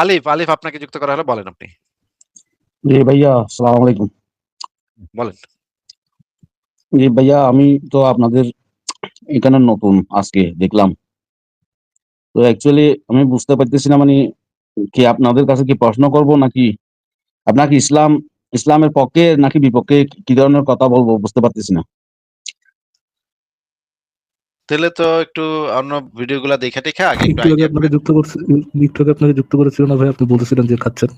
আলিফ, আলিফ আপনাকে যুক্ত করা হলো, বলেন আপনি। জি ভাইয়া, আসসালামু আলাইকুম। বলেন। জি ভাইয়া, আমি তো আপনাদের এখানে নতুন, আজকে দেখলাম। তো অ্যাকচুয়ালি আমি বুঝতে পারতেছি না, মানে কি আপনাদের কাছে কি প্রশ্ন করব, নাকি আপনার কি ইসলামের পক্ষে নাকি বিপক্ষে কি ধরনের কথা বলবো বুঝতে পারতেছি না। তাহলে তো একটু অন্য ভিডিওগুলা দেখে টেখে আগে একটু একটু আগে আইডিয়া আপনাকে করেন। যুক্ত করেছিল না ভাই? আপনি বলতেছিলেন যে খাচ্ছেন।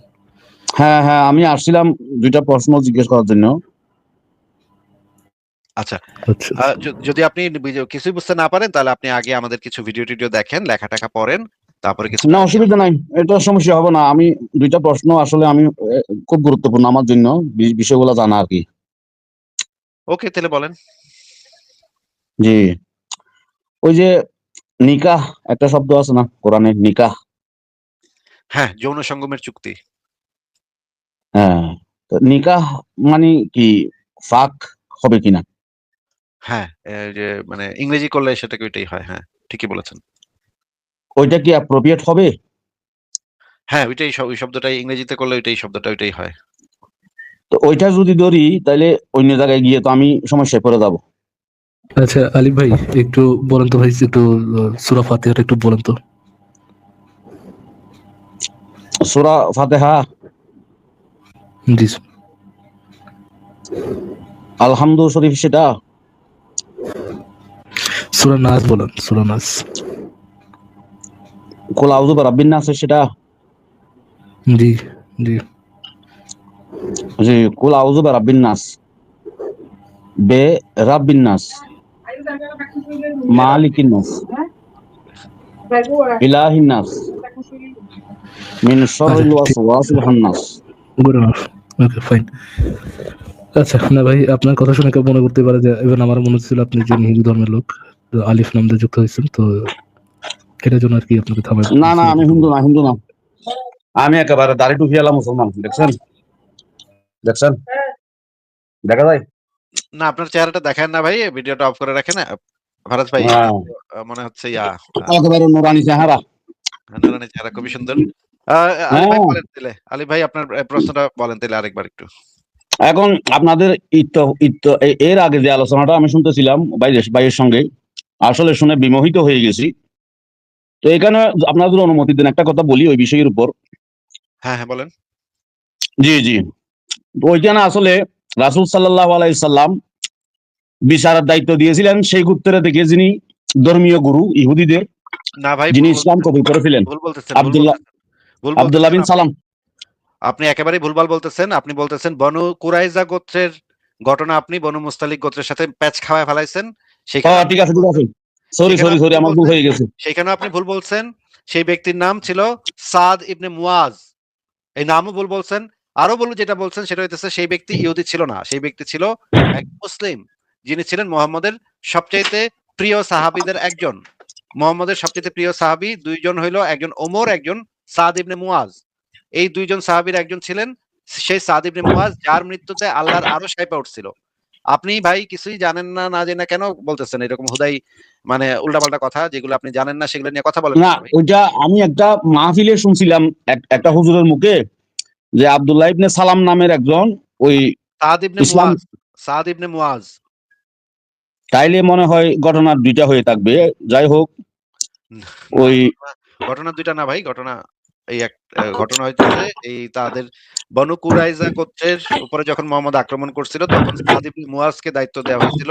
হ্যাঁ হ্যাঁ, আমি আসছিলাম দুইটা প্রশ্ন জিজ্ঞেস করার জন্য। আচ্ছা, আচ্ছা যদি আপনি কিছুই বুঝতে না পারেন, তাহলে আপনি আগে আমাদের কিছু ভিডিও টিডিও দেখেন, লেখা টেখা পড়েন, তারপরে কিছু না, আইডিয়া। অসুবিধা নাই, এটা সমস্যা হবে না। আমি দুইটা প্রশ্ন আসলে আমি খুব গুরুত্বপূর্ণ আমার জন্য, বিষয়গুলো জানা আর কি। ওকে, তাহলে বলেন। জি, ওই যে নিকাহ একটা শব্দ আছে না কোরআনে, নিকাহ? হ্যাঁ, যৌন সঙ্গমের চুক্তি। হ্যাঁ, তো নিকাহ মানে কি ফাক হবে কিনা? হ্যাঁ, যে মানে ইংরেজি করলে সেটাকে ওইটাই হয়। হ্যাঁ, ঠিকই বলেছেন। ওইটা কি অ্যাপ্রোপ্রিয়েট হবে? হ্যাঁ, ওইটাই, ওই শব্দটাই ইংরেজিতে করলে ওইটাই শব্দটা ওইটাই হয়। তো ওইটা যদি ধরি, তাহলে অন্য জায়গায় গিয়ে তো আমি সমস্যায় পড়ে যাব। আচ্ছা আলিফ ভাই, একটু বলেন তো ভাই, একটু সূরা ফাতিহাটা একটু বলেন তো। সূরা ফাতিহা, জি। আলহামদু শরীফ সেটা? সূরা নাস বলেন, সূরা নাস। কুল আউযু বিরাব্বিন নাস সেটা? জি জি। জি, কুল আউযু বিরাব্বিন নাস, বে রাব্বিন নাস, মালিকিন নাস, ইলাহিন নাস, মিন আচ্ছা শাররিল ঠিক, ওয়াসওয়াসিল খান্নাস। Good enough. Okay fine. আচ্ছা না ভাই, আপনার কথা শুনে কেউ মনে করতে পারে যে, ইভেন আমার মনে হচ্ছিল আপনি যে হিন্দু ধর্মের লোক, তো আলিফ নাম দিয়ে যুক্ত হয়েছেন, তো এটার জন্য আর কি আপনাকে থামাই না না, বলতেছি। আমি হিন্দু না, হিন্দু না। আমি একেবারে দাড়ি টুপিওয়ালা মুসলমান। দেখছেন? দেখছেন? দেখা যায়? না, আপনার চেহারাটা দেখান না ভাই, ভিডিওটা অফ করে রাখেন। ফারাজ ভাই, হ্যাঁ, মনে হচ্ছে একেবারে নুরানি চেহারা। নুরানি চেহারা, খুবই সুন্দর। আলী ভাই হ্যাঁ, বলেন তাহলে, আলী ভাই আপনার প্রশ্নটা বলেন তাহলে আরেকবার একটু। এখন আপনাদের এর আগে যে আলোচনাটা আমি শুনতেছিলাম ভাইয়ের সঙ্গে, আসলে শুনে বিমোহিত হয়ে গেছি। তো এখানে আপনারা যদি অনুমতি দেন, একটা কথা বলি ওই বিষয়ের উপর। হ্যাঁ হ্যাঁ, বলেন। জি জি, তো ওইখানে আসলে রাসূল সাল্লাল্লাহু আলাইহি সাল্লাম বিচারের দায়িত্ব দিয়েছিলেন সেই গোত্রের থেকে, যিনি ধর্মীয় গুরু ইহুদিদের, না ভাই, যিনি ভুল ইসলাম বলতেছেন, কবুল করেছিলেন, ভুল বলতেছেন, ভুল আব্দুল্লাহ বলতেছেন, ভুল আব্দুল্লাহ বলতেছেন বিন আপনি। সালাম। আপনি একেবারেই ভুলভাল বলতেছেন। আপনি বলতেছেন বনু কুরাইজা গোত্রের ঘটনা, আপনি বনু মুস্তালিক গোত্রের সাথে প্যাচ খাওয়ায় ফেলাইছেন। ও সেখানে আপনি ঠিক ভুল আছে ঠিক আছে, বলছেন। সরি সেখানেও সরি আপনি সরি, ভুল আমার ভুল বলছেন। হয়ে গেছে। সেখানেও আপনি ভুল বলছেন। সেই ব্যক্তির নাম ছিল সাদ ইবনে মুয়াজ। এই নামও ভুল বলছেন। আরো বলুন, যেটা বলছেন সেটা হইতেছে সেই ব্যক্তি ইহুদি ছিল না, সেই ব্যক্তি ছিল এক মুসলিম, যিনি ছিলেন মুহাম্মদের সবচাইতে প্রিয় সাহাবীদের একজন। মুহাম্মদের সবচাইতে প্রিয় সাহাবী দুইজন হইল, একজন ওমর, একজন সাদ ইবনে মুয়াজ। এই দুইজন সাহাবীর একজন ছিলেন সেই সাদ ইবনে মুয়াজ, যার মৃত্যুতে আল্লাহর আরশ কাঁপা উঠছিল। আপনি ভাই কিছুই জানেন না, না জেনে কেন বলতেছেন এরকম হুদাই, মানে উল্টাপাল্টা কথা, যেগুলো আপনি জানেন না সেগুলো নিয়ে কথা বলেন না, কেন ভাই? ওইটা আমি একটা মাহফিলে শুনছিলাম, একটা হুজুরের মুখে, যে আব্দুল্লাহ ইবনে সালাম নামের একজন ওই সাদ ইবনে ইসলাম। মুয়াজ, সাদ ইবনে মুয়াজ। তাইলে মনে হয় ঘটনা দুইটা হয়ে থাকবে। যাই হোক, না, ওই ঘটনা ঘটনা ২ টা না ভাই। ঘটনা এই এক ঘটনা হইতেছে, এই তাদের বনু কুরাইজা গোত্রের উপরে যখন মোহাম্মদ আক্রমণ করছিল, তখন সাদ ইবনে মুয়াজকে দায়িত্ব দেওয়া হয়েছিল।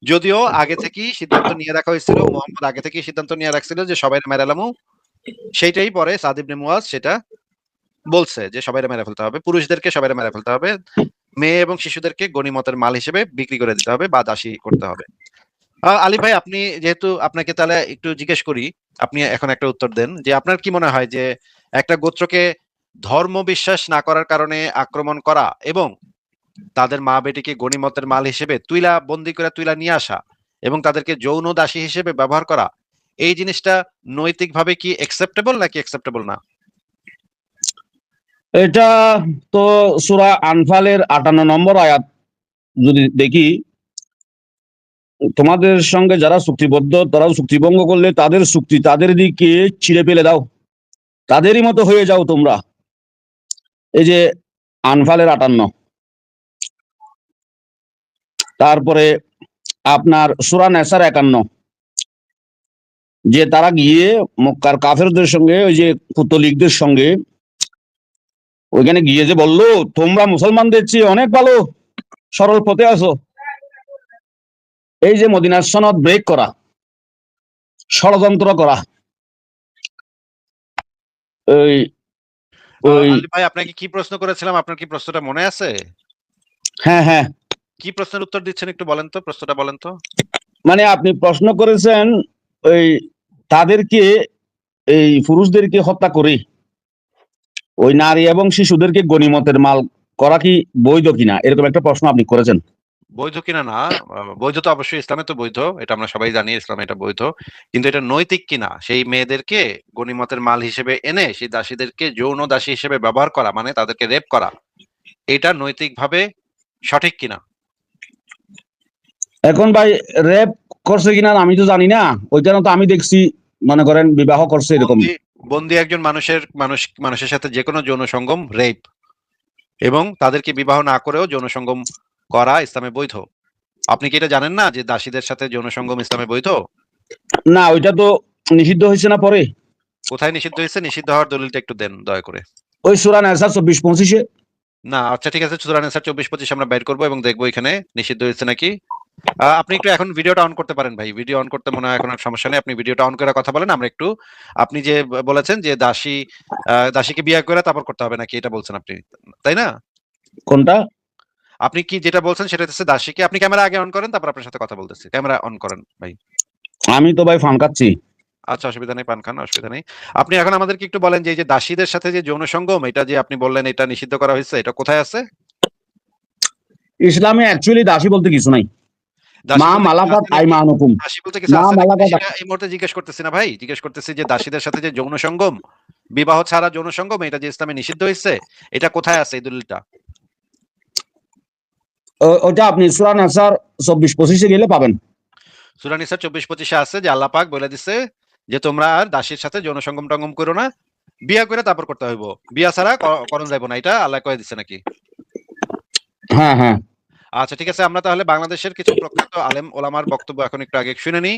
যদিও আগে থেকেই সিদ্ধান্ত নিয়ে রাখা হয়েছিল, মোহাম্মদ আগে থেকেই সিদ্ধান্ত নিয়ে রাখছিল যে সবাইরে মেরে ফেলামু। সেইটাই পরে সাদ ইবনে মুয়াজ সেটা বলছে যে সবাইরে মেরে ফেলতে হবে। পুরুষদেরকে সবাইরে মেরে ফেলতে হবে। মেয়ে এবং শিশুদেরকে গনিমতের মাল হিসেবে বিক্রি করে দিতে হবে বা দাসী করতে হবে। আলী ভাই, আপনি যেহেতু, আপনাকে তাহলে একটু জিজ্ঞেস করি, আপনি এখন একটা উত্তর দেন যে আপনার কি মনে হয় যে একটা গোত্রকে ধর্ম বিশ্বাস না করার কারণে আক্রমণ করা এবং তাদের মা বেটিকে গনিমতের মাল হিসেবে তুইলা বন্দি করে তুইলা নিয়ে আসা এবং তাদেরকে যৌন দাসী হিসেবে ব্যবহার করা, এই জিনিসটা নৈতিকভাবে কি একসেপ্টেবল নাকি একসেপ্টেবল না? এটা তো সূরা আনফালের ৫৮ নম্বর আয়াত যদি দেখি, তোমাদের সঙ্গে যারা চুক্তিবদ্ধ তারাও চুক্তি ভঙ্গ করলে তাদের চুক্তি তাদের দিকে ছিঁড়ে ফেলে দাও। তাদেরই মতো হয়ে যাও তোমরা। এই যে আনফালের 58, তারপরে আপনার সূরা নেসার 51, যে তারা গিয়ে মক্কার কাফেরদের সঙ্গে ওই যে পুতলিকদের সঙ্গে ওইখানে গিয়ে যে বললো তোমরা মুসলমানদের চেয়ে অনেক ভালো, সরল পথে আসো। এই যে মদিনার সনদ ব্রেক করা, ষড়যন্ত্র করা, ওই ওই আলী ভাই, আপনাকে কি প্রশ্ন করেছিলাম? আপনার কি প্রশ্নটা মনে আছে? হ্যাঁ হ্যাঁ, কি প্রশ্নের উত্তর দিচ্ছেন একটু বলেন তো, প্রশ্নটা বলেন তো। মানে আপনি প্রশ্ন করেছেন ওই তাদেরকে, এই পুরুষদেরকে হত্যা করে ওই নারী এবং শিশুদেরকে গনিমতের মাল করা কি বৈধ কিনা, এরকম একটা প্রশ্ন আপনি করেছেন। বৈধ কিনা না, বৈধ তো অবশ্যই, ইসলামে তো বৈধ, এটা আমরা সবাই জানি, ইসলামে এটা বৈধ। কিন্তু এটা নৈতিক কিনা, সেই মেয়েদেরকে গনিমতের মাল হিসেবে এনে সেই দাসীদেরকে যৌন দাসী হিসেবে ব্যবহার করা, মানে তাদেরকে রেপ করা, এটা নৈতিকভাবে সঠিক কিনা? এখন ভাই রেপ করছে কিনা আমি তো জানি না, ওইখানে তো আমি দেখছি মনে করেন বিবাহ করছে এরকম। বন্দি একজন মানুষের সাথে যে কোনো যৌন সঙ্গম রেপ, এবং তাদেরকে বিবাহ না করেও যৌন সঙ্গম করা ইসলামে বৈধ। আপনি কি এটা জানেন না যে দাসীদের সাথে যৌন সঙ্গম ইসলামে বৈধ? না, ওইটা তো নিষিদ্ধ হয়েছে না পরে? কোথায় নিষিদ্ধ হয়েছে? নিষিদ্ধ হওয়ার দলিলটা একটু দেন দয়া করে। ওই সূরা নেসা 24-25-এ। না, আচ্ছা ঠিক আছে, সূরা নিসা 24-25 আমরা বের করবো এবং দেখবো এখানে নিষিদ্ধ হয়েছে নাকি। আপনি একটু এখন ভিডিওটা অন করতে পারেন ভাই, ভিডিও অন করতে মনে হয় এখন আর সমস্যা নেই, আপনি ভিডিওটা অন করে কথা বলেন। আমরা একটু, আপনি যে বলেছেন যে দাসীকে বিয়ে করে তারপর করতে হবে নাকি, এটা বলছেন আপনি, তাই না? কোনটা? আপনি কি যেটা বলছেন সেটা হচ্ছে দাসীকে, আপনি ক্যামেরা আগে অন করেন, তারপর আপনার সাথে কথা বলতেছি। ক্যামেরা অন করেন ভাই। আমি তো ভাই ফান খাচ্ছি। আচ্ছা, অসুবিধা নেই, পান খান, অসুবিধা নেই। আপনি এখন আমাদেরকে একটু বলেন যে এই যে দাসীদের সাথে যে যৌন সঙ্গম, এটা যে আপনি বললেন এটা নিষিদ্ধ করা হয়েছে, এটা কোথায় আছে? ইসলামে অ্যাকচুয়ালি দাসী বলতে কিছু নাই। দাসী মা বলতে কিছু মালাকাত আছে নাকি? আইমানুকুম, দাসী বলতে কিছু মা আছে নাকি? মালাকাত। সেটা এই মুহূর্তে জিজ্ঞেস করতেছি না ভাই, জিজ্ঞেস করতেছি যে দাসীদের সাথে যে যৌন সঙ্গম, বিবাহ ছাড়া যৌন সঙ্গম, এটা যে ইসলামে নিষিদ্ধ হয়েছে, এটা কোথায় আছে এই দলিলটা? ওটা আপনি সূরা নেসার 24-25-এ গেলে পাবেন। সূরা নিসা 24-25-এ আছে যে আল্লাহ পাক বলে দিছে যে তোমরা আর দাসীর সাথে যৌন সঙ্গম টঙ্গম করো না, বিয়া করে তারপর করতে হইব, বিয়া ছাড়া করণ যাইব না, এটা আল্লাহ কয়ে দিছে নাকি? হ্যাঁ হ্যাঁ, আচ্ছা ঠিক আছে, আমরা তাহলে বাংলাদেশের কিছু প্রখ্যাত আলেম ওলামার বক্তব্য এখন একটু আগে শুনে নিই,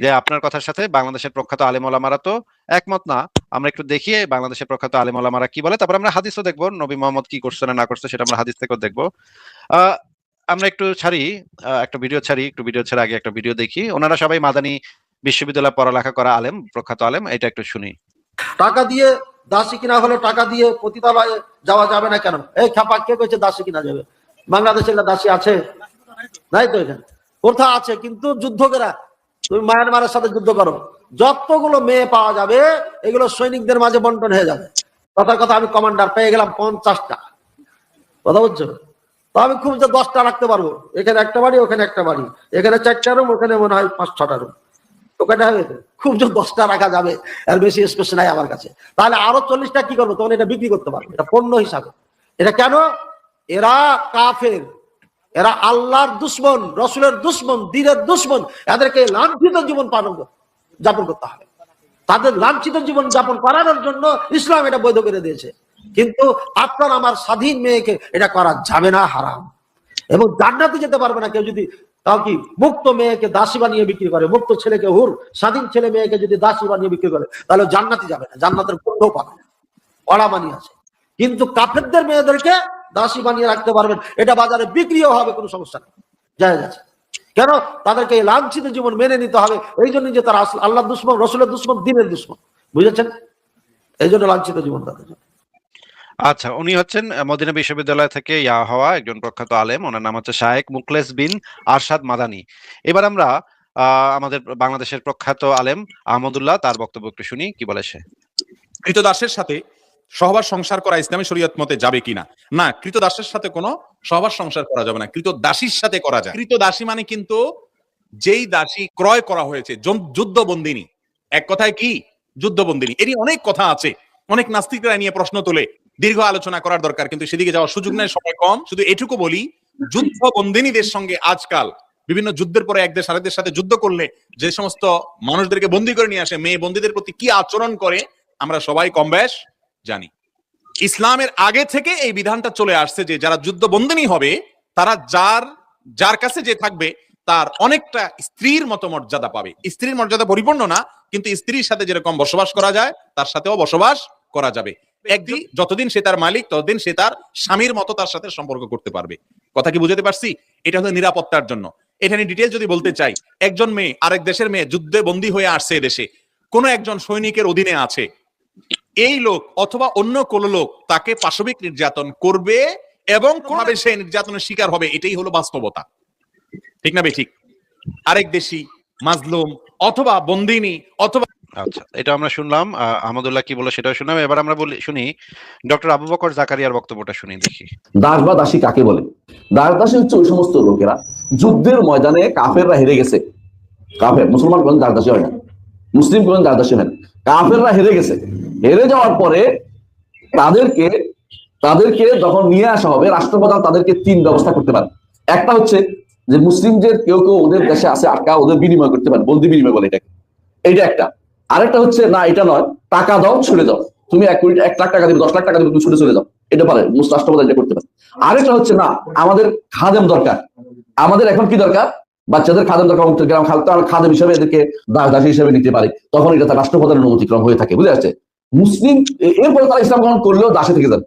যে আপনার কথার সাথে বাংলাদেশের প্রখ্যাত আলেম ওলামারা তো একমত না। আমরা একটু দেখিয়ে বাংলাদেশের প্রখ্যাত আলেম ওলামারা কি বলে, তারপর আমরা হাদিসও দেখবো, নবী মোহাম্মদ কি করছে না করছে সেটা আমরা হাদিস থেকেও দেখবো। আহ আমরা একটু ছাড়ি, একটা ভিডিও ছাড়ি, একটু ভিডিও ছাড়া আগে একটা ভিডিও দেখি। ওনারা সবাই মাদানী বিশ্ববিদ্যালয়ে পড়ালেখা করা আলেম, প্রখ্যাত আলেম, এটা একটু শুনি। টাকা দিয়ে দাসী কিনা হলে টাকা দিয়ে পতিতালয়ে যাওয়া যাবে না কেন? এই খাপা কে কইছে দাসী কিনা যাবে? বাংলাদেশে দাসী আছে? নাই তো, এখানে কোথাও আছে? কিন্তু যুদ্ধ করা, তুমি মায়ানমারের সাথে যুদ্ধ করো, যতগুলো মেয়ে পাওয়া যাবে এগুলো সৈনিকদের মাঝে বন্টন হয়ে যাবে। কথার কথা, আমি কমান্ডার পেয়ে গেলাম 50টা, কথা বুঝছো? তো আমি খুব যে 10টা রাখতে পারবো, এখানে একটা বাড়ি, ওখানে একটা বাড়ি, এখানে 4টা রুম, ওখানে মনে হয় 5-6টা রুম, ওখানে খুব যে 10টা রাখা যাবে, আর বেশি স্পেস নাই আমার কাছে। তাহলে আরো 40টা কি করবো? তখন এটা বিক্রি করতে পারবো, এটা পণ্য হিসাবে। এটা কেন? এরা কাফের, এরা আল্লাহর দুশ্মন, রসুলের দুশ্মন, দ্বীনের দুশ্মন, এদেরকে লাঞ্ছিত জীবন যাপন করতে হবে। তাদের লাঞ্ছিত জীবন যাপন করানোর জন্য ইসলাম এটা বৈধ করে দিয়েছে। কিন্তু আপনার আমার স্বাধীন মেয়েকে এটা করা যাবে না, হারাম। এবং জান্নাতে যেতে পারবে না কেউ যদি, তাও কি মুক্ত মেয়েকে দাসী বানিয়ে বিক্রি করে, মুক্ত ছেলেকে হুর, স্বাধীন ছেলে মেয়েকে যদি দাসী বানিয়ে বিক্রি করে, তাহলে জান্নাতে যাবে না, জান্নাতের পণ্য পাবে না, অড়া বানিয়ে আছে। কিন্তু কাফেরদের মেয়েদেরকে দাসী বানিয়ে রাখতে পারবেন, এটা বাজারে বিক্রিও হবে, কোনো সমস্যা নেই, জায়েজ আছে। কেন? তাদেরকে এই লাঞ্ছিত জীবন মেনে নিতে হবে, এই জন্য যে তারা আল্লাহ দুশ্মন, রসুলের দুশ্মন, দ্বীনের দুশ্মন, বুঝেছেন? এই জন্য লাঞ্ছিত জীবন তাদের জন্য। আচ্ছা, উনি হচ্ছেন মদিনা বিশ্ববিদ্যালয় থেকে ইয়া হওয়া একজন প্রখ্যাত আলেম, ওনার নাম হচ্ছে শায়েখ মুখলেস বিন আরশাদ মাদানী। এবার আমরা আমাদের বাংলাদেশের প্রখ্যাত আলেম আহমদুল্লাহ, তার বক্তব্য একটু শুনি, কি বলে সে। কৃতদাসের সাথে সহবাস সংসার করা ইসলামী শরীয়ত মতে যাবে কিনা? না, কৃতদাসের সাথে কোনো সহবাস সংসার করা যাবে না, কৃতদাসীর সাথে করা যায়। কৃতদাসী মানে কিন্তু যেই দাসী ক্রয় করা হয়েছে, যুদ্ধবন্দিনী, এক কথায় কি যুদ্ধবন্দিনী। এরই অনেক কথা আছে, অনেক নাস্তিকরা নিয়ে প্রশ্ন তোলে, দীর্ঘ আলোচনা করার দরকার, কিন্তু সেদিকে যাওয়ার সুযোগ নেই, সময় কম। শুধু এটুকু বলি, যুদ্ধবন্দিনীদের সঙ্গে আজকাল বিভিন্ন যুদ্ধের পরে এক দেশ আরেক দেশের সাথে যুদ্ধ করলে যে সমস্ত মানুষদেরকে বন্দী করে নিয়ে আসে, মেয়ে বন্দীদের প্রতি কি আচরণ করে আমরা সবাই কম বেশ জানি। ইসলামের আগে থেকে এই বিধানটা চলে আসছে যে যারা যুদ্ধ বন্দিনী হবে তারা যার কাছে যে থাকবে তার অনেকটা স্ত্রীর মতো মর্যাদা পাবে। স্ত্রীর মর্যাদা পরিপূর্ণ না, কিন্তু স্ত্রীর সাথে যেরকম বসবাস করা যায় তার সাথেও বসবাস করা যাবে। একদিন যতদিন সে তার মালিক ততদিন সে তার স্বামীর মতো তার সাথে সম্পর্ক করতে পারবে। কথা কি বুঝতে পারছি? এটা হলো নিরাপত্তার জন্য। এখানে ডিটেল যদি বলতে চাই, একজন মেয়ে আরেক দেশের মেয়ে যুদ্ধে বন্দী হয়ে আসছে দেশে, কোন একজন সৈনিকের অধীনে আছে, এই লোক অথবা অন্য কোন লোক তাকে পাশবিক নির্যাতন করবে এবং কোনভাবে সে নির্যাতনের শিকার হবে, এটাই হলো বাস্তবতা। ঠিক না ঠিক? আরেক দেশি মাজলুম অথবা বন্দিনী অথবা আচ্ছা, এটা আমরা শুনলাম। আহমদুল্লাহ কি বলে সেটাও শুনলাম। এবার আমরা শুনি ডক্টর আবু বকর জাকারিয়ার বক্তব্যটা শুনি দেখি। দাস বা দাসী কাকে বলে? দাস দাসী হচ্ছে ওই সমস্ত লোকেরা যুদ্ধের ময়দানে কাফেররা হেরে গেছে। কাফের মুসলমান কোন দাস দাসী হয় না, মুসলিম কোন দাস দাসী হয় না, কাফেররা হেরে গেছে। হেরে যাওয়ার পরে তাদেরকে যখন নিয়ে আসা হবে, রাষ্ট্রপ্রধান তাদেরকে 3 ব্যবস্থা করতে পারে। একটা হচ্ছে যে মুসলিমদের কেউ ওদের দেশে আছে আটকা, ওদের বিনিময় করতে পারে, বন্দি বিনিময় বলে এটাকে, এইটা একটা। আরেকটা হচ্ছে না, এটা নয়, টাকা দাও ছুড়ে যাও, তুমি 1 লাখ টাকা দিবে, 10 লাখ টাকা দিবে, তুমি ছুটে চলে যাও, এটা পারে রাষ্ট্রপ্রধান, এটা করতে পারে। আরেকটা হচ্ছে না, আমাদের খাদেম দরকার, আমাদের এখন কি দরকার, বাচ্চাদের খাদেম দরকার, গ্রাম খাদেম হিসাবে এদেরকে দাস দাসী হিসেবে নিতে পারে, তখন এটা তার রাষ্ট্রপ্রধানের অনুমতিক্রম হয়ে থাকে। বুঝে আসছে? মুসলিম এরপরে তারা ইসলাম গ্রহণ করলেও দাসে থেকে যাবে,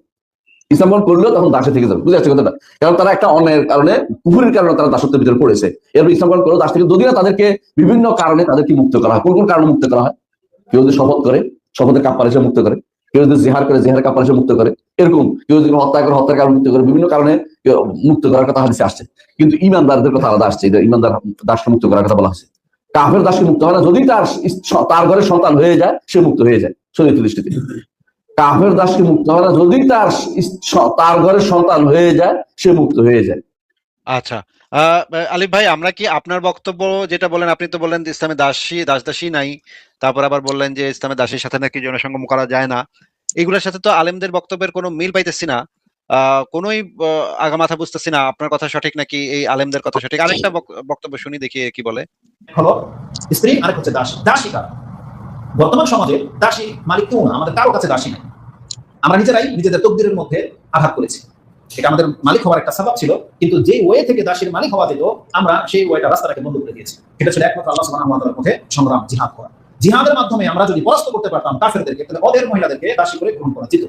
ইসলাম গ্রহণ করলেও তখন দাসে থেকে যাবে। বুঝে আসছে কথাটা? কারণ তারা একটা অন্যায়ের কারণে, কুফুরের কারণে তারা দাসত্বের ভিতরে পড়েছে। এরপর ইসলাম গ্রহণ করলেও দাস থেকে, যদি না তাদেরকে বিভিন্ন কারণে তাদেরকে মুক্ত করা হয়। কোন কোন কারণে মুক্ত করা হয়? কেউ যদি শপথ করে, শপথের কাফারা হিসেবে মুক্ত করে, কেউ যদি জিহার করে, জিহারের কাফারা হিসেবে মুক্ত করে, এরকম কেউ যদি হত্যা করে, হত্যার কারণে মুক্ত করে, বিভিন্ন কারণে মুক্ত করার কথা হাদিসে আসছে। কিন্তু ইমানদারদের কথা আলাদা আসছে, ইমানদার দাসকে মুক্ত করার কথা বলা হচ্ছে। কাফের দাসকে মুক্ত হয় না, যদি তার ঘরে সন্তান হয়ে যায় সে মুক্ত হয়ে যায় শরীয়তের দৃষ্টিতে। কাফের দাসকে মুক্ত হয় না, যদি তার ঘরে সন্তান হয়ে যায় সে মুক্ত হয়ে যায়। আচ্ছা, আলিফ ভাই, আমরা কি আপনার বক্তব্য যেটা বলেন, আপনি তো বললেন ইসলামে দাস দাসী নাই, তারপর আবার বললেন যে ইসলামে দাসীর সাথে নাকি যৌনসঙ্গম করা যায় না, এগুলোর সাথে তো আলেমদের বক্তব্যের কোনো মিল পাইতেছি না, কোনোই আগামাথা বুঝতেছি না। আপনার কথা সঠিক নাকি এই আলেমদের কথা সঠিক? আরেকটা বক্তব্য শুনি দেখি কি বলে। হলো স্ত্রী, আরেক হচ্ছে দাসী। দাসী কারা? বর্তমান সমাজে দাসী মালিক কেউ না, আমাদের কারো কাছে দাসী নাই। আমরা নিজেরাই নিজেদের তকদিরের মধ্যে আঘাত করেছি। এটা আমাদের মালিক হওয়ার একটা সাবাব ছিল, কিন্তু যেই ওয়ে থেকে দাসীর মালিক হওয়া যেত, আমরা সেই ওয়েটা রাস্তাটাকে বন্ধ করে দিয়েছি। এটা ছিল একমাত্র আল্লাহ সুবহানাহু ওয়া তাআলার পথে সংগ্রাম, জিহাদ করা। জিহাদের মাধ্যমে আমরা যদি পরাস্ত করতে পারতাম কাফেরদেরকে, তাহলে ওদের মহিলাদেরকে দাসী করে গ্রহণ করা যেত।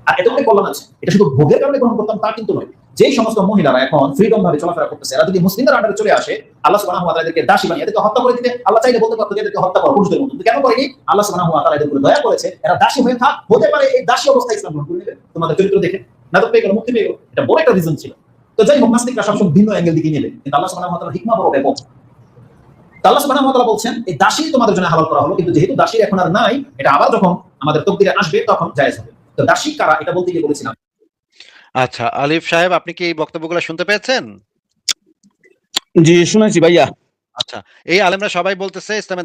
আর এটা অনেক কল্যাণ আছে। এটা শুধু ভোগের কারণে গ্রহণ করতাম তা কিন্তু নয়। যেই সমস্ত মহিলারা এখন ফ্রিডম ভাবে চলাফেরা করতেছে, এরা যদি মুসলিমদের আন্ডারে চলে আসে, আল্লাহ সুবহানাহু ওয়া তাআলা এদেরকে দাসী বানিয়ে এদেরকে হত্যা করে দিতে আল্লাহ চাইলে বলতে পারতো যে এদেরকে হত্যা করো পুরুষদের মতো, কিন্তু কেন করেনি? আল্লাহ সুবহানাহু ওয়া তাআলা এদের উপরে দয়া করেছে, এরা দাসী হয়ে থাক, হতে পারে এই দাসী অবস্থায় ইসলাম গ্রহণ করে নেবে তোমাদের চরিত্র দেখে, না তো পেয়ে গেল, মুক্তি পেয়ে গেল। এটা বড় একটা রিজন ছিল। তো যাই হোক, নাস্তিকরা সবসময় ভিন্ন অ্যাঙ্গেল দিকে নিলেন, কিন্তু আল্লাহ সুবহানাহু ওয়া তাআলার হিকমা বড় ব্যাপক। আল্লাহ সুবহানাহু ওয়া তাআলা বলছেন এই দাসী তোমাদের জন্য হালাল করা হলো, কিন্তু যেহেতু দাসী এখন আর নাই, এটা আবার যখন আমাদের তকদিরে আসবে তখন জায়েজ হবে। তো দাসী কারা এটা বলতে গিয়ে বলেছিলাম। আচ্ছা, আলিফ সাহেব, আপনি কি এই বক্তব্যগুলো শুনতে পেয়েছেন? জি শুনেছি ভাইয়া। আচ্ছা, এই আলেমরা সবাই বলতেছে ইসলামে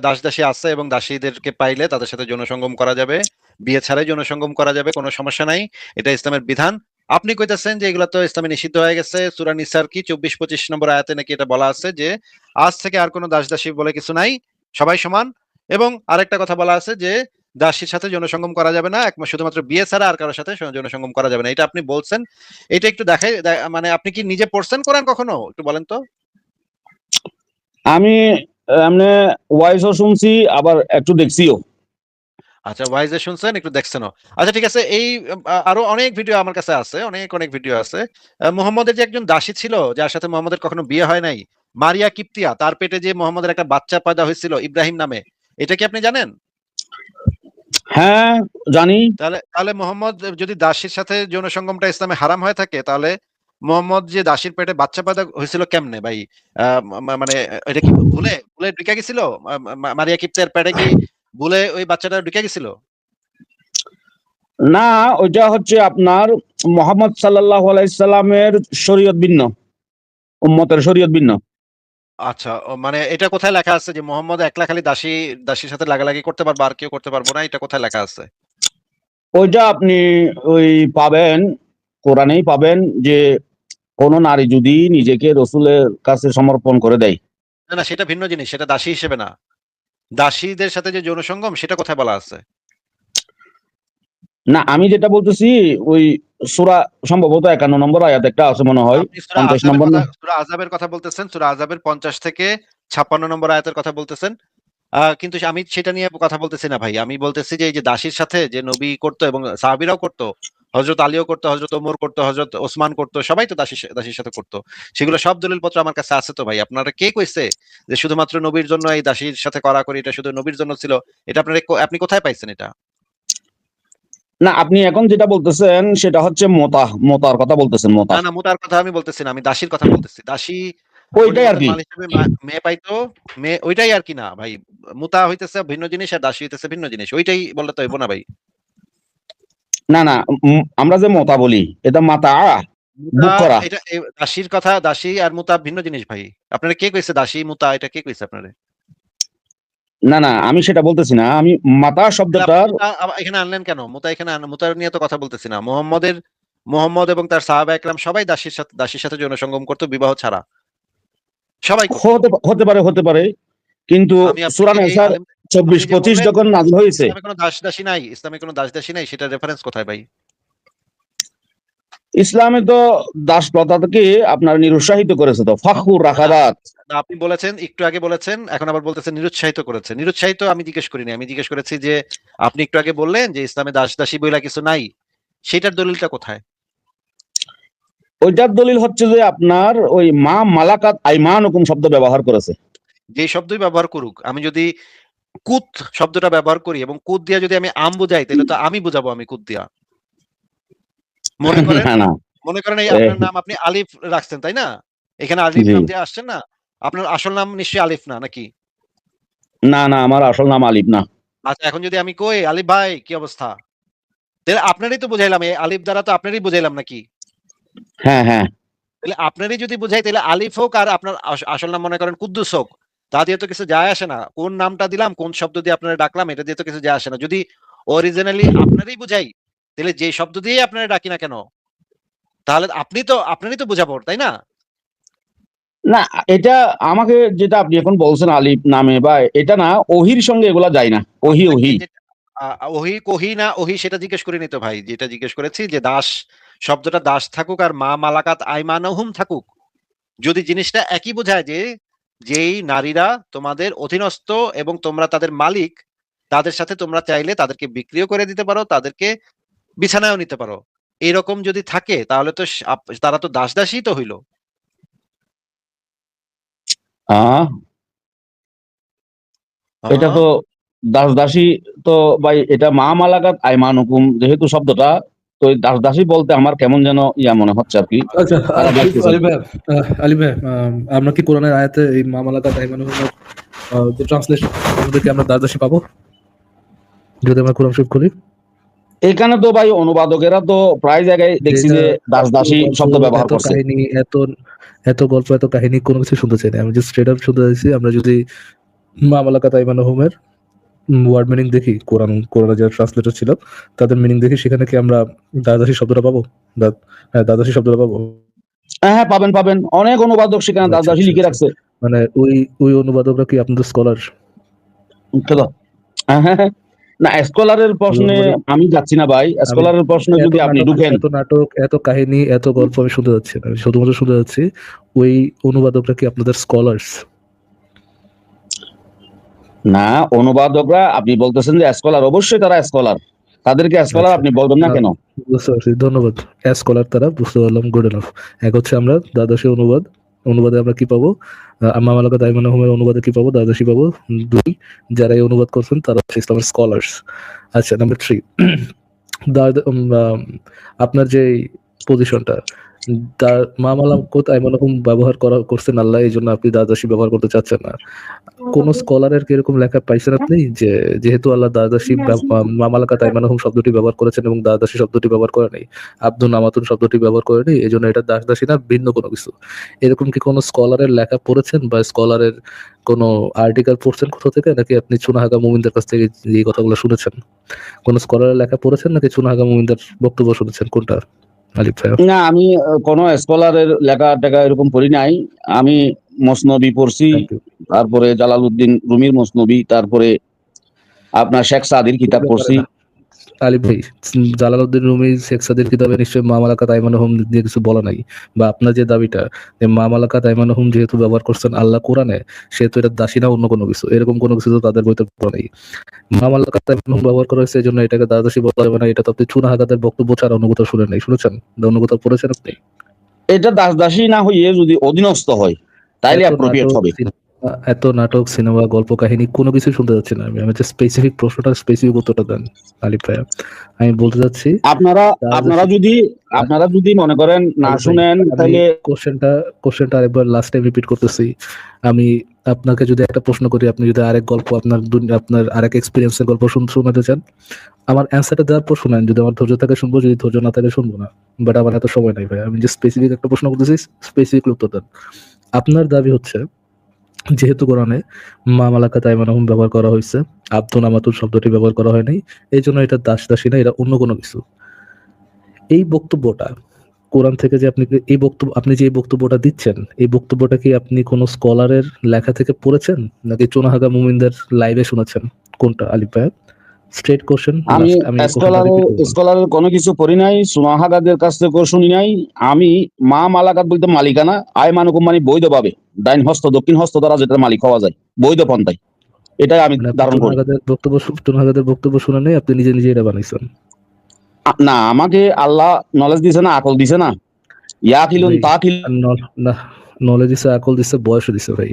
দাস দাসী আছে এবং দাসীদেরকে পাইলে তাদের সাথে যৌনসঙ্গম করা যাবে, বিয়ে ছাড়াই যৌনসঙ্গম করা যাবে, কোনো সমস্যা নাই, এটা ইসলামের বিধান। আপনি কইতেছেন যে এগুলো তো ইসলামে নিষিদ্ধ হয়ে গেছে। সূরা নিসার কি 24-25 নম্বর আয়াতে নাকি এটা বলা আছে যে আজ থেকে আর কোনো দাস দাসী বলে কিছু নাই, সবাই সমান। এবং আরেকটা কথা বলা আছে যে দাসীর সাথে যৌনসঙ্গম করা যাবে না, শুধুমাত্র বিয়ে ছাড়া আর কারোর সাথে যৌনসঙ্গম করা যাবে না। এটা আপনি বলছেন, এটা একটু দেখাই, মানে আপনি কি নিজে পড়ছেন কোরআন কখনো? একটু বলেন তো। আমি এমনি ওয়াইসও শুনছি, আবার একটু দেখছিও। আচ্ছা, ওয়াইজে শুনছেন, একটু দেখছেনও। আচ্ছা ঠিক আছে, এই আরো অনেক ভিডিও আমার কাছে আছে, অনেক ভিডিও আছে। মুহাম্মদের যে একজন দাসী ছিল যার সাথে মুহাম্মদের কখনো বিয়ে হয় নাই, মারিয়া কিপ্তিয়া, তার পেটে যে মুহাম্মদের একটা বাচ্চা পয়দা হয়েছিল ইব্রাহিম নামে, এটা কি আপনি জানেন? হ্যাঁ জানি। তাহলে মুহাম্মদ যদি দাসীর সাথে যৌনসঙ্গমটা ইসলামে হারাম হয়ে থাকে, তাহলে মুহাম্মদ যে দাসীর পেটে বাচ্চা পয়দা হয়েছিল কেমনে ভাই? মানে এটা কি ভুলে ঢুকে গেছিল? মারিয়া কিপ্তিয়ার পেটে কি ভুলে ওই বাচ্চাটা ঢুকে গেছিল? না, ওইটা হচ্ছে আপনার মুহাম্মদ সাল্লাল্লাহু আলাইহি সাল্লামের শরীয়ত ভিন্ন, উম্মতের শরীয়ত ভিন্ন। আচ্ছা, মানে এটা কোথায় লেখা আছে যে মুহাম্মদ একলা খালি দাসীর সাথে লাগালাগি করতে পারবে, আর কেউ করতে পারবো না? এটা কোথায় লেখা আছে? ওইটা আপনি ওই পাবেন, কোরআনেই পাবেন, যে কোন নারী যদি নিজেকে রসুলের কাছে সমর্পণ করে দেয়। না, সেটা ভিন্ন জিনিস, সেটা দাসী হিসেবে না। দাসীদের সাথে যে যৌনসঙ্গম, সেটা কোথায় বলা আছে? না আমি যেটা বলতেছি ওই সূরা সম্ভবত 51 নম্বর আয়াত একটা আছে মনে হয়, আপনি সূরা 50 আযাবের নম্বর কথা না? সূরা আযাবের কথা বলতেছেন, সূরা আযাবের 50 থেকে 56 নম্বর আয়াতের কথা বলতেছেন। কিন্তু আমি সেটা নিয়ে কথা বলতেছি না ভাই। আমি বলতেছি যে এই যে দাসীর সাথে যে নবী করতো এবং সাহাবীরাও করতো, হযরত আলীও করতো, হযরত ওমর করতো, হযরত ওসমান করতো, সবাই তো দাসীর সাথে করতো। সেগুলো সব দলিলপত্র আমার কাছে আছে তো ভাই। আপনারা কে কইছে যে শুধুমাত্র নবীর জন্য এই দাসীর সাথে কড়াকড়ি, এটা শুধু নবীর জন্য ছিল? এটা আপনি কোথায় পাইছেন এটা? না আপনি এখন যেটা বলতেছেন সেটা হচ্ছে মোতার কথা বলতেছেন, মোতা। না, না, মুতার কথা আমি বলতেছি না। আমি দাসীর কথা বলতেছি। দাসী ওইটাই আর খলিফাতুল কি। মাল হিসেবে মেয়ে পাইতো। ওইটাই আর কি না ভাই। মুতা হইতেছে ভিন্ন জিনিস আর দাসী হইতেছে ভিন্ন জিনিস। ওইটাই বললে তো হইব না ভাই। না না, আমরা যে মোতা বলি এটা মাতা মুতা বুক করা। এটা দাসীর কথা, দাসী আর মুতা ভিন্ন জিনিস ভাই। আপনারা কে কইছে দাসী মুতা, এটা কে কইছে আপনারে? না না, আমি সেটা বলতেছি না, আমি মাতা তাহলে আপনি শব্দটার মুতা এখানে আনলেন কেন? মুতা এখানে মুতা নিয়ে তো কথা বলতেছি না। মুহাম্মদ এবং তার সাহাবা একরাম সবাই দাসীর সাথে যৌন সঙ্গম করতো বিবাহ ছাড়া। সবাই করতো। হতে পারে কিন্তু আমি সূরা আপনাকে এই নিসার আলেম, আপনি যে 24-25 বললেন যখন নাযিল হয়েছে, ইসলামে কোনো দাসী নাই, ইসলামে কোনো দাসী নাই, সেটা রেফারেন্স কোথায় ভাই? ইসলামে তো দাস প্রথাকে আপনার নিরুৎসাহিত করেছে তো, ফাখুর না, রাকাবাত। না, আপনি বলেছেন, একটু আগে বলেছেন, এখন আবার বলতেছেন নিরুৎসাহিত করেছে। নিরুৎসাহিত আমি জিজ্ঞেস করিনি। আমি জিজ্ঞেস করেছি যে আপনি একটু আগে বললেন যে ইসলামে দাসী বইলা কিছু নাই। সেটার দলিলটা কোথায়? ওইটার দলিল হচ্ছে যে আপনার ওই মা মালাকাত আইমানুকুম শব্দ ব্যবহার করেছে। যে শব্দই ব্যবহার করুক, আমি যদি কুত শব্দটা ব্যবহার করি এবং কুত দিয়া যদি আমি আম বুঝাই, তাহলে তো আমি বুঝাবো আমি কুত দিয়া। মনে করেন না না, মনে করেন এই এ, আপনার নাম আপনি আলিফ রাখছেন, তাই না? এখানে আলিফ জি। নাম দিয়ে আসছেন না? আপনার আসল নাম নিশ্চয়ই আলিফ না, নাকি? না না, আমার আসল নাম আলিফ না। আচ্ছা, এখন যদি আমি কই আলিফ ভাই কি অবস্থা, তাহলে আপনারই তো বুঝাইলাম, এই আলিফ দ্বারা তো আপনারই বুঝাইলাম, নাকি? হ্যাঁ হ্যাঁ। তাহলে আপনারই যদি বুঝাই, তাহলে আলিফ হোক আর আপনার আসল নাম মনে করেন কুদ্দুস হোক, তা দিয়ে তো কিছু যায় আসে না। কোন নামটা দিলাম, কোন শব্দ দিয়ে আপনারা ডাকলাম, এটা দিয়ে তো কিছু যায় আসে না। যদি অরিজিনালি আপনারই বুঝাই, তাহলে যে শব্দ দিয়ে আপনারা ডাকি না কেন, তাহলে আপনারই তো বুঝাবো, তাই না? না, এটা আমাকে যেটা আপনি এখন বলছেন আলিফ নামে বা এটা না, ওহির সঙ্গে এগুলা যায় না। ওহি আপনাকে ওহি ওহি কহি না ওহি সেটা জিজ্ঞেস করিনি তো ভাই। যেটা জিজ্ঞেস করেছি যে দাস শব্দটা দাস থাকুক আর মা মালাকাত আইমানহুম থাকুক, যদি জিনিসটা একই বোঝায় যে যেই নারীরা তোমাদের অধীনস্থ এবং তোমরা তাদের মালিক, তাদের সাথে তোমরা চাইলে তাদেরকে বিক্রিও করে দিতে পারো, তাদেরকে বিছানায়ও নিতে পারো, এরকম যদি থাকে তাহলে তো তারা তো দাসী তো হইলো। আহ এটা তো দাসী তো ভাই, এটা মা মালাকাত আইমানুকুম যেহেতু শব্দটা, তো দাসী বলতে আমার কেমন যেন ইয়া মনে হচ্ছে আর কি। আচ্ছা, খারাপ লাগতেছে। আলিফ ভাই, আমরা কি কোরআনের আয়াতে এই মামালাকা তাইমানুহুমের যে ট্রান্সলেশন, ওদেরকে আমরা দাসদাসী পাবো যদি আমরা কোরআন শরীফ খুলি? এখানে তো ভাই অনুবাদকেরা তো প্রায় জায়গায় দেখছি যে দাসী শব্দ ব্যবহার এত করছে। কাহিনী, এত গল্প, এত কাহিনী কোনো কিছু শুনতে চাই না। আমি জাস্ট স্ট্রেট আপ শুনতে চাইছি আমরা যদি মামালাকা তাইমানুহুমের ওয়ার্ড মিনিং দেখি, কোরআনে যারা ট্রান্সলেটর ছিল তাদের মিনিং দেখি, সেখানে কি আমরা দাসদাসী শব্দটা পাবো? দাসদাসী শব্দটা পাবো? হ্যাঁ পাবেন পাবেন, অনেক অনুবাদক সেখানে আচ্ছা, দাসী আচ্ছা, লিখে আচ্ছা। রাখছে। মানে ওই অনুবাদকরা কি আপনাদের স্কলার? চলো। হ্যাঁ, না স্কলারের প্রশ্নে আমি যাচ্ছি না ভাই। স্কলারের প্রশ্নে যদি আপনি ঢুকেন, এত নাটক, এত কাহিনী, এত গল্প আমি শুনতে যাচ্ছি না। আমি শুধুমাত্র শুনতে যাচ্ছি ওই অনুবাদকরা কি আপনাদের স্কলার্স? না অনুবাদকরা আপনি বলতেছেন যে স্কলার, অবশ্যই তারা স্কলার, তাদেরকে স্কলার আচ্ছা, আপনি বলবেন না কেন? বুঝতে পারছি, ধন্যবাদ। স্কলার তারা, বুঝতে পারলাম, গুড এনাফ। এক হচ্ছে আমরা দ্বাদশী অনুবাদে আমরা কি পাবো? মামালাকা তাইমানুহুমের অনুবাদে কি পাবো? দ্বাদশী পাবো। 2, যারা এই অনুবাদ করছেন তারা হচ্ছে ইসলামের স্কলার্স। আচ্ছা, নাম্বার 3, আপনার যে পজিশনটা, মামালাকুত আইমানুহুম ব্যবহার করছেন আল্লাহ, এই জন্য আপনি দাদাসী ব্যবহার করতে চাচ্ছেন না। কোন স্কলারের কি এরকম লেখা পাইছেন আপনি যে যেহেতু আল্লাহ দাদাসী মামালাকাত আইমানুহুম শব্দটি ব্যবহার করেছেন এবং দাদাসী শব্দটি ব্যবহার করে নাই, আব্দুল নামাতুন শব্দটি ব্যবহার করে নাই, এই জন্য এটা দাসদাসী না, ভিন্ন কোনো কিছু? এরকম কি কোনো স্কলারের লেখা পড়েছেন বা স্কলারের কোনো আর্টিকেল পড়ছেন কোথা থেকে, নাকি আপনি চুনাহাগা মুমিনদের কাছ থেকে এই কথাগুলো শুনেছেন? কোন স্কলারের লেখা পড়েছেন নাকি চুনাহাগা মুমিনদের বক্তব্য শুনেছেন, কোনটা আলিফ ভাই? না আমি কোন স্কলারের লেখা টেখা এরকম পড়ি নাই। আমি মসনবী পড়ছি, থ্যাংক ইউ। তারপরে জালালউদ্দিন রুমির মসনবী, তারপরে আপনার শেখ সাদির কিতাব পড়ছি। আলিফ ভাই, জালালউদ্দিন রুমি শেখ সাদির কিতাবে নিশ্চয়ই মা মালাকাত আইমানুহুম দিয়ে কিছু বলা নাই, বা আপনার যে দাবিটা যে মা মালাকাত আইমানুহুম যেহেতু ব্যবহার করছেন আল্লাহ কোরআনে, সেহেতু এটা দাসী না অন্য কোনো কিছু, এরকম কোনো কিছু তো তাদের বইতে বলা নেই। মা মালাকাত আইমানুহুম ব্যবহার করা হয়েছে এই জন্য এটাকে দাসী বলা যাবে না, এটা তো আপনি চুনা হাগাদের বক্তব্য ছাড়া অন্য কোথাও শুনেন নাই, শুনেছেন? অন্য কোথাও পড়েছেন আপনি? এটা দাসী না হইয়ে যদি অধীনস্থ হয় তাইলে এত অ্যাপ্রোপ্রিয়েট নাটক হবে। এত নাটক, সিনেমা, গল্প কাহিনী কোনো কিছু শুনতে যাচ্ছি না আমি, আমি যে স্পেসিফিক প্রশ্নটা, স্পেসিফিক উত্তরটা দেন আলিফ ভাই। আমি বলতে চাচ্ছি আপনারা যদি মনে করেন না আলিফ ভাই, শুনেন আমি তাহলে কোশ্চেনটা আরেকবার লাস্ট টাইম রিপিট করতেছি। আমি আপনাকে যদি একটা প্রশ্ন করি, আপনি যদি আরেক গল্প আপনার আরেক এক্সপিরিয়েন্সের গল্প শোনাতে চান, আমার অ্যান্সারটা দেওয়ার পর শুনেন, যদি আমার ধৈর্য থাকে শুনবো, যদি ধৈর্য না থাকে শুনবো না। বাট আমার এত সময় নাই ভাই, আমি যে স্পেসিফিক একটা প্রশ্ন করতেছি, স্পেসিফিক উত্তর দেন। আপনার দাবি হচ্ছে যেহেতু কোরআনে মা মালাকাত আইমানুহুম ব্যবহার করা হয়েছে, আব্দুন আমাতুন শব্দটি ব্যবহার করা হয় নাই, এই জন্য এটা দাসী না, এটা অন্য কোনো কিছু। এই বক্তব্যটা কোরআন থেকে যে আপনি যে এই বক্তব্যটা দিচ্ছেন, এই বক্তব্যটা কি আপনি কোনো স্কলারের লেখা থেকে পড়েছেন, নাকি চুনাহাগা মুমিনদের লাইভে শুনেছেন? কোনটা আলিফ ভাই? Straight question. আমি স্কলারের কোনো কিছু পড়ি নাই, সুনাহাগাদের কাছ থেকেও শুনি নাই। আমি মা মালাকাত বলতে মালিকানা, আইমানুকুম মানে বৈধ ভাবে ডাইন হস্ত দক্ষিণ হস্ত দ্বারা যেটা মালিক হওয়া যায় বৈধ পন্থায়, এটাই আমি ধারণ করি। চুনাহাগাদের বক্তব্য শুনে নেই, আপনি নিজে নিজে এটা বানাইছেন? না, আমাকে আল্লাহ নলেজ দিছে না, আকল দিছে না, ইয়া খিলুন তা খিল। নলেজ দিছে, আকল দিছে, বয়স দিছে ভাই।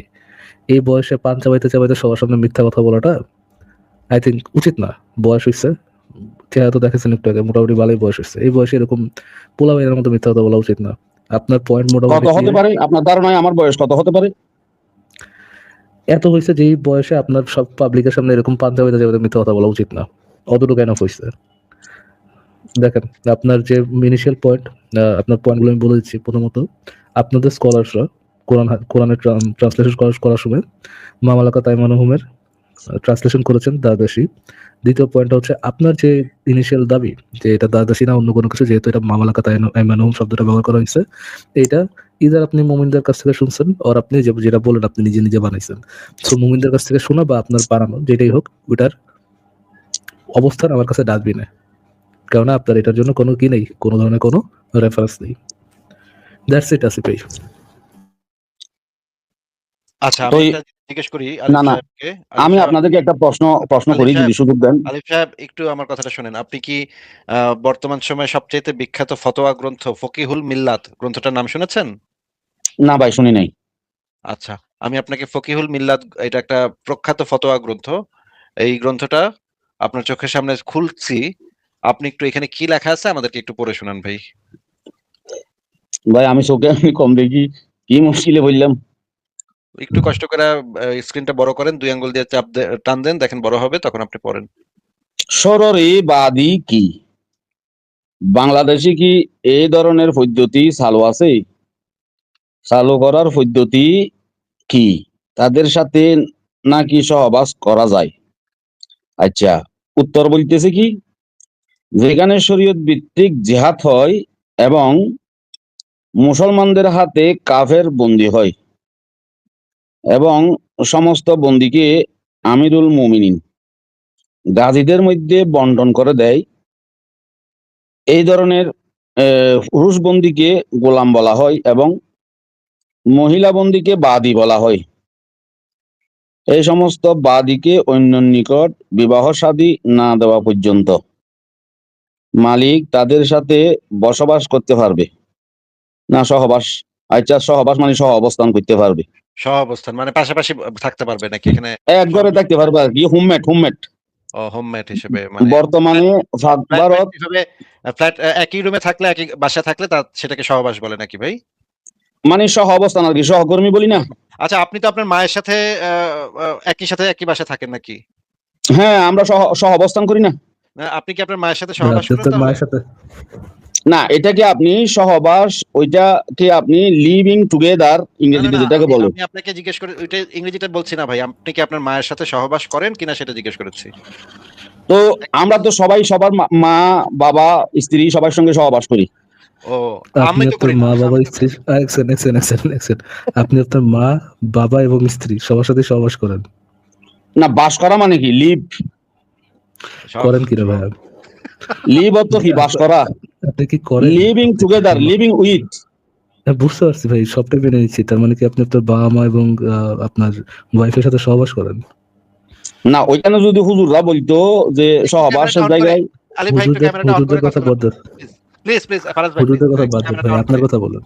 এই বয়সে পান চাবাইতে চাবাইতে সবার সামনে মিথ্যা কথা বলাটা আই থিঙ্ক উচিত না। বয়স হয়েছে, চেহারা তো দেখেছেন একটু আগে, মোটামুটি ভালোই বয়স হয়েছে, এই বয়সে এরকম পোলাপাইনের মতো মিথ্যা কথা বলা উচিত না। আপনার পয়েন্ট কত মোটামুটি হতে পারে আপনার ধারণায় আমার বয়স কত হতে পারে? এত হয়েছে যে এই বয়সে আপনার সব পাবলিকের সামনে এরকম পান চাবাইতে চাবাইতে মিথ্যা কথা বলা উচিত না, অতটুকু কেন হয়েছে। দেখেন আপনার যে ইনিশিয়াল পয়েন্ট, আপনার পয়েন্টগুলো আমি বলে দিচ্ছি। প্রথমত, আপনাদের স্কলারসরা কোরআনের ট্রান্সলেশন করার সময় মা মালাকাত আইমানুহুমের ট্রান্সলেশন করেছেন দাদাসী। দ্বিতীয় পয়েন্ট হচ্ছে আপনার যে ইনিশিয়াল দাবি যে এটা দাদাসী না অন্য কোনো কিছু, যেহেতু এটা মা মালাকাত আইমানুহুম শব্দটা ব্যবহার করা হয়েছে, এটা ইদার আপনি মুমিনদের কাছ থেকে শুনছেন, আর আপনি যেটা বলেন আপনি নিজে নিজে বানাইছেন। সো মুমিনদের কাছ থেকে শোনা বা আপনার বানানো যেটাই হোক, ওটার অবস্থান আমার কাছে ডাস্টবিনে, কেননা আপনার এটার জন্য কোনো কি নেই, কোনো ধরনের কোনো রেফারেন্স নেই। দ্যাটস ইট আসিফ ভাই। আচ্ছা, তো আমি একটা জিজ্ঞেস করি না আলিফ না সাহেবকে। আমি আপনাদেরকে একটা প্রশ্ন আলিফ করি, সাহেব, যদি সুযোগ দেন। আলিফ সাহেব একটু আমার কথাটা শুনেন। আপনি কি বর্তমান সময়ে সবচেয়ে বিখ্যাত ফতোয়া গ্রন্থ ফকিহুল মিল্লাত গ্রন্থটার নাম শুনেছেন? না ভাই, শুনি নাই। আচ্ছা, আমি আপনাকে ফকিহুল মিল্লাত, এটা একটা প্রখ্যাত ফতোয়া গ্রন্থ। এই গ্রন্থটা আপনার চোখের সামনে খুলছি, আপনি একটু এখানে কি লেখা আছে আমাদেরকে একটু পড়ে শোনান ভাই। ভাই আমি চোখে আমি কম দেখি, কি মুশকিলে বললাম। একটু কষ্ট করে স্ক্রিনটা বড় করেন, 2 আঙ্গুল দিয়ে টান দেন, দেখেন বড় হবে, তখন আপনি পড়েন। সররে বাদী কি বাংলাদেশে কি এই ধরনের পদ্ধতি চালু আছে? চালু করার পদ্ধতি কি? তাদের সাথে নাকি সহবাস করা যায়? আচ্ছা, উত্তর বলতেছে কি, যেখানে শরীয়ত ভিত্তিক জিহাদ হয় এবং মুসলমানদের হাতে কাফের বন্দী হয় এবং সমস্ত বন্দীকে আমিরুল মুমিনিন গাজীদের মধ্যে বন্টন করে দেয়, এই ধরনের পুরুষ বন্দীকে গোলাম বলা হয় এবং মহিলা বন্দীকে বাদী বলা হয়। এই সমস্ত বাদীকে অন্যের নিকট বিবাহ শাদী না দেওয়া পর্যন্ত মালিক তাদের সাথে বসবাস করতে পারবে না, সহবাস। আচ্ছা, সহবাস মানে সহ অবস্থান করতে পারবে, সহ অবস্থান মানে পাশাপাশি থাকতে পারবে নাকি এখানে? এক ঘরে থাকতে পারবে আর কি, হোমমেট। ও, হোমমেট হিসেবে, মানে বর্তমানে ভারত ফ্ল্যাট একই রুমে থাকলে, একই বাসা থাকলে সেটাকে সহবাস বলে নাকি ভাই? মানে সহ অবস্থান আর কি, সহকর্মী বলি না। আচ্ছা, আপনি তো আপনার মায়ের সাথে একই বাসা থাকেন নাকি? হ্যাঁ, আমরা সহ অবস্থান করি না। আপনি কি আপনার মায়ের সাথে সহবাস করেন তাহলে? মায়ের সাথে না, এটাকে আপনি সহবাস, ওইটাকে আপনি লিভিং টুগেদার ইংরেজিতে যেটাকে বলে। আমি আপনাকে জিজ্ঞেস করে, ওইটা ইংরেজিটা বলছি না ভাই, আপনি কি আপনার মায়ের সাথে সহবাস করেন কিনা সেটা জিজ্ঞেস করেছি। তো আমরা তো সবাই সবার মা বাবা স্ত্রী সবার সঙ্গে সহবাস করি। ও, আপনি আপনার মা বাবা স্ত্রী, আপনি আপনার মা বাবা এবং স্ত্রী সবার সাথে সহবাস করেন? না, বাস করা মানে কি, লিভ করেন কিনা ভাই? লিভ অর্থ কি বাস করা, আপনি কি করেন? Living together, living with. হ্যাঁ, বুঝতে পারছি ভাই, সবটাই মেনে নিচ্ছি। তার মানে কি আপনি আপনার বাবা মা এবং আপনার ওয়াইফের সাথে সহবাস করেন? না, ওইখানে যদি হুজুররা বলতো যে সহবাসের জায়গায়, আলিফ ভাই একটু ক্যামেরাটা অন করে হুজুরদের কথা বাদ দেন, প্লিজ প্লিজ ফারাজ ভাই, হুজুরদের কথা বাদ দেন ভাই, আপনার কথা বলুন।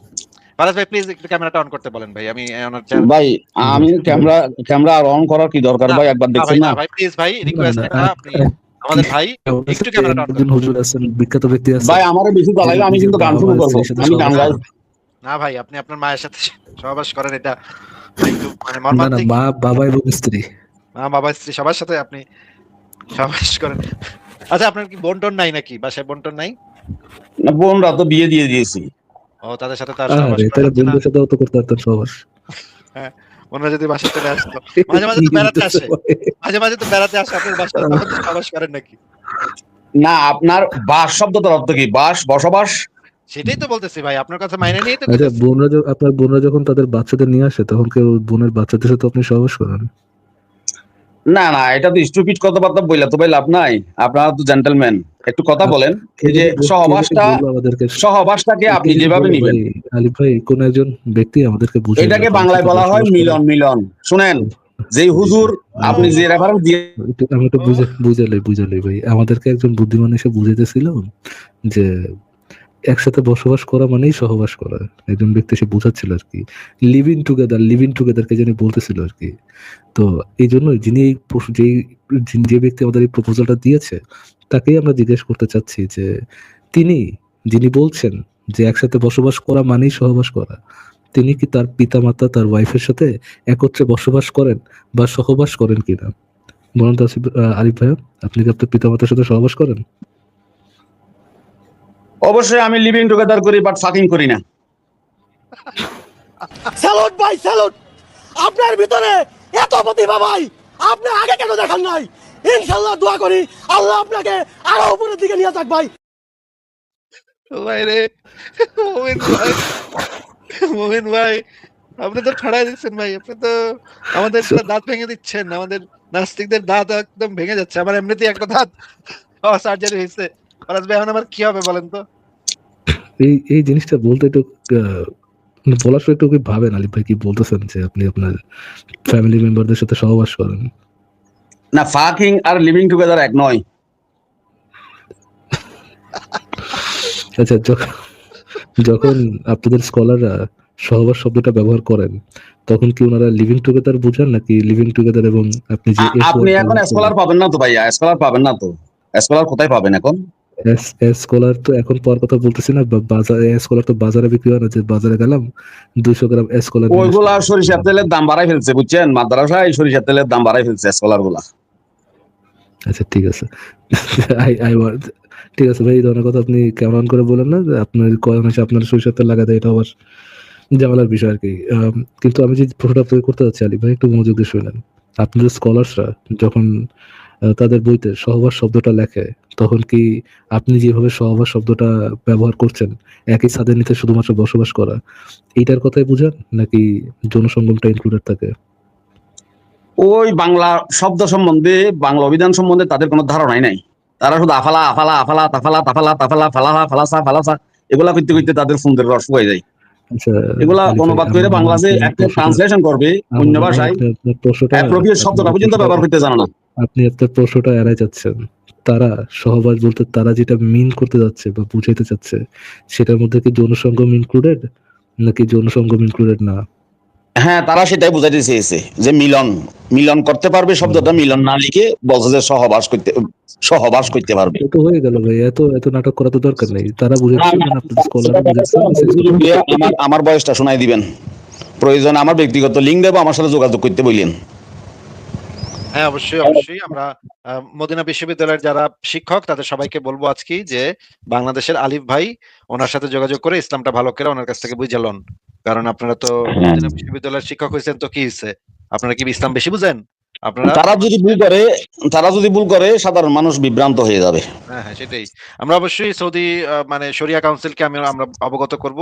ফারাজ ভাই প্লিজ একটু ক্যামেরাটা অন করতে বলেন ভাই। আমি ওনার ভাই আমি ক্যামেরা আর অন করার কি দরকার ভাই, একবার দেখছেন না? ভাই প্লিজ ভাই রিকোয়েস্ট এটা, আপনি আমাদের ভাই একটু ক্যামেরাটা অন একজন হুজুর আছেন, বিখ্যাত ব্যক্তি আছেন। ভাই আমারও বেশি চালাইলে আমি কিন্তু গান শুরু করবো, আমি গান গাই। না ভাই, আপনি আপনার মায়ের সাথে সহবাস করেন, এটা একটু মানে না না, মর্মান্তিক। মা, বাবা এবং স্ত্রী। মা বাবা স্ত্রী সবার সাথে আপনি সহবাস করেন? আচ্ছা, আপনার কি বোন টোন নাই নাকি? বাসায় বোন টোন নাই? না, বোনরা তো বিয়ে দিয়ে দিয়েছি। ও, তাদের সাথে তার সহবাস আরে করা তাহলে হচ্ছে না? বন্ধুদের সাথে তো করতে পারতেন সহবাস। হ্যাঁ, ওনারা যদি বাসায় চলে আসতো, মাঝে মাঝে তো বেড়াতে আসে, মাঝে মাঝে তো বেড়াতে আসে আপনার বাসায়, তখন তো সহবাস করেন নাকি? না, আপনার বাস শব্দটার অর্থ কি? বাস, বসবাস। সেটাই তো বলতেছি ভাই, আপনার কথা মাইনে নিয়েই তো আচ্ছা, বলতেছি। আপনার বোনরা যখন তাদের বাচ্চাদের নিয়ে আসে তখন কেউ বোনের বাচ্চাদের সাথে আপনি সহবাস করেন? না না, এটা তো স্টুপিড কথাবার্তা বললে তো ভাই লাভ নাই, আপনারা তো জেন্টলম্যান, একটু কথা বলেন। এই যে সহবাসটাকে আপনি যেভাবে নিবেন, আলিফ ভাই, কোন একজন ব্যক্তি আমাদেরকে বুঝিয়ে এটাকে বাংলায় বলা হয় মিলন। মিলন শুনেন, যে হুজুর আপনি যে রেফারেন্স দিয়ে, আমি একটু বুঝালাই ভাই, আমাদেরকে একজন বুদ্ধিমান এসে বুঝাইতেছিল যে একসাথে বসবাস করা মানেই সহবাস করা। একজন ব্যক্তি এসে বোঝাচ্ছিল আর কি, লিভিং টুগেদার কে যিনি বলতেছিল আর কি। তো এই জন্য যিনি যে ব্যক্তি আমাদের এই প্রপোজালটা দিয়েছে তাকেই আমরা জিজ্ঞেস করতে চাচ্ছি যে যিনি বলছেন যে একসাথে বসবাস করা মানেই সহবাস করা, তিনি কি তার পিতামাতা, তার ওয়াইফের সাথে একত্রে বসবাস করেন বা সহবাস করেন কিনা? বলুন তো আরিফ ভাইয়া, আপনি কি আপনার পিতামাতার সাথে সহবাস করেন? অবশ্যই আমি লিভিং টুগেদার করি, বাট ফাকিং করি না। স্যালুট ভাই, স্যালুট। আপনার ভিতরে এত প্রতিভা ভাই, আপনি আগে কেন দেখান নাই? ইনশাআল্লাহ দোয়া করি আল্লাহ আপনাকে আরো উপরের দিকে নিয়ে যাক ভাই। ভাই রে, মোমিন ভাই আপনি তো ছড়াই দিচ্ছেন ভাই, আপনি তো আমাদের পুরো দাঁত ভেঙে দিচ্ছেন, আমাদের নাস্তিকদের দাঁত একদম ভেঙে যাচ্ছে। আমার এমনিতেই একটা দাঁত সার্জারি হয়েছে, ফারাজ ভাই এখন আমার কি হবে বলেন তো? এই জিনিসটা বলতে একটু বলার সময় একটু ভাবেন আলিফ ভাই, কি বলতেছেন যে আপনি আপনার ফ্যামিলি মেম্বারদের সাথে সহবাস করেন? না, ফাকিং আর লিভিং টুগেদার এক নয়। আচ্ছা, যখন আপনাদের স্কলাররা সহবাস শব্দটা ব্যবহার করেন তখন কি ওনারা লিভিং টুগেদার বুঝান নাকি লিভিং টুগেদার এবং আপনি যে আপনি এখন স্কলার পাবেন না তো ভাইয়া, স্কলার পাবেন না তো। স্কলার কোথায় পাবেন এখন? স্কলার তো এখন পর কথা বলতেছি না, বাজারে স্কলার তো বাজারে বিক্রি হয় না, যে বাজারে গেলাম 200 গ্রাম স্কলার। ওইগুলা সরিষার তেলের দাম বাড়াই ফেলছে, বুঝছেন? মাদ্রাসায় সরিষার তেলের দাম বাড়াই ফেলছে স্কলার গুলা। আচ্ছা ঠিক আছে, ঠিক আছে ভাই, এই ধরনের কথা আপনি কেমন করে বলেন না যে আপনার আপনার সরিষার তেল লাগাতে, এটা আবার ঝামেলার বিষয় আর কি। কিন্তু আমি যে প্রশ্নটা আপনাকে করতে যাচ্ছি আলিফ ভাই, একটু মনোযোগ দিয়ে শুনেন। আপনাদের স্কলারসরা যখন তাদের বইতে সহবাস শব্দটা লেখে তখন কি আপনি যেভাবে সহবাস শব্দটা ব্যবহার করছেন, একই ছাদের নিচে শুধুমাত্র বসবাস করা, এইটার কথাই বুঝান নাকি যৌনসঙ্গমটা ইনক্লুডেড থাকে? ওই বাংলা শব্দ সম্বন্ধে, বাংলা অভিধান সম্বন্ধে তাদের কোনো ধারণাই নাই। তারা শুধু আফালা আফালা আফালা তাফালা তাফালা তাফালা ফালাহা ফালাসা ফালাসা এগুলা করতে করতে তাদের ফুন্দের রস হয়ে যায়। আচ্ছা, এগুলা অনুবাদ করে বাংলাতে একটা ট্রান্সলেশন করবে অন্য ভাষায়, অ্যাপ্রোপ্রিয়েট শব্দটা পর্যন্ত ব্যবহার করতে জানে না। আপনি আপনার প্রশ্নটা এড়াই যাচ্ছেন। তারা সহবাস বলতে তারা যেটা মিন করতে যাচ্ছে বা বুঝাইতে চাচ্ছে সেটার মধ্যে কি যৌনসঙ্গম ইনক্লুডেড নাকি যৌনসঙ্গম ইনক্লুডেড না? হ্যাঁ, তারা সেটাই বুঝাইতে চেয়েছে যে মিলন করতে পারবে, শব্দটা মিলন না লিখে বলছে যে সহবাস করতে পারবে। তো হয়ে গেল ভাই, এত নাটক করা তো দরকার নেই। তারা বুঝাচ্ছে, মানে আপনাদের স্কলাররা বুঝাচ্ছে। আমার বয়সটা শোনাই দিবেন, প্রয়োজন আমার ব্যক্তিগত লিঙ্ক দেবো, আমার সাথে যোগাযোগ করতে বললেন। হ্যাঁ, অবশ্যই আমরা মদিনা বিশ্ববিদ্যালয়ের যারা শিক্ষক তাদের সবাইকে বলবো আজকে যে বাংলাদেশের আলিফ ভাই, ওনার সাথে যোগাযোগ করে ইসলামটা ভালো করে ওনার কাছ থেকে বুঝে লন। কারণ আপনারা তো মদিনা বিশ্ববিদ্যালয়ের শিক্ষক হয়েছেন, তো কি হয়েছে, আপনারা কি ইসলাম বেশি বুঝেন? আপনারা তারা যদি ভুল করে সাধারণ মানুষ বিভ্রান্ত হয়ে যাবে। হ্যাঁ, সেটাই। আমরা অবশ্যই সৌদি মানে শরিয়া কাউন্সিলকে আমরা অবগত করব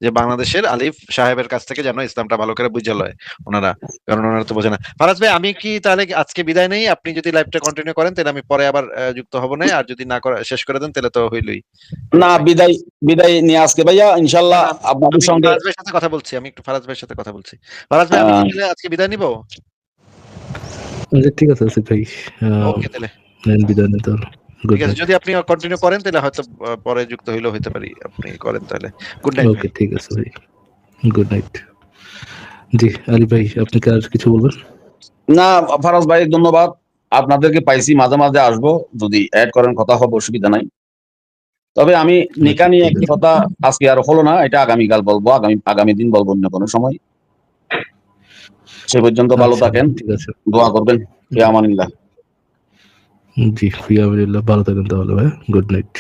যে বাংলাদেশের আলিফ সাহেবের কাছ থেকে যেন ইসলামটা ভালো করে বুঝে লয় ওনারা, কারণ ওনারা তো বোঝে না। ফারাজ ভাই, আমি কি তাহলে আজকে বিদায় নেই? আপনি যদি লাইভটা কন্টিনিউ করেন তাহলে আমি পরে আবার যুক্ত হব না, আর যদি না শেষ করে দেন তাহলে তো হইলই। না, বিদায় নিয়ে আজকে ভাইয়া ইনশাল্লাহ আপনাদের সঙ্গে ফারাজ ভাইয়ের সাথে কথা বলছি, আমি একটু ফারাজ ভাইয়ের সাথে কথা বলছি। ফারাজ ভাই, আমি কি তাহলে আজকে বিদায় নিব? ঠিক আছে আসিফ ভাই, ওকে, তাহলে বিদায় নিতে হবে। ঠিক আছে, যদি আপনি কন্টিনিউ করেন তাহলে হয়তো পরে যুক্ত হইলেও হইতে পারি। আপনি করেন তাহলে। Good night. ওকে, ঠিক আছে ভাই, গুড নাইট। জি আলিফ ভাই, আপনি কি আর কিছু বলবেন? না ফারাজ ভাই, ধন্যবাদ। আপনাদেরকে পাইছি, মাঝে মাঝে আসবো, যদি অ্যাড করেন কথা হবে, অসুবিধা নাই। তবে আমি নিকা নিয়ে একটি কথা আজকে আর হলো না, এটা আগামীকাল বলবো, আগামী দিন বলবো অন্য কোনো সময়। সে পর্যন্ত ভালো থাকেন, ঠিক আছে, দোয়া করবেন। ফি আমানিল্লাহ। জি ফি আমানিল্লাহ, ভালো থাকেন তাহলে ভাই, গুড নাইট।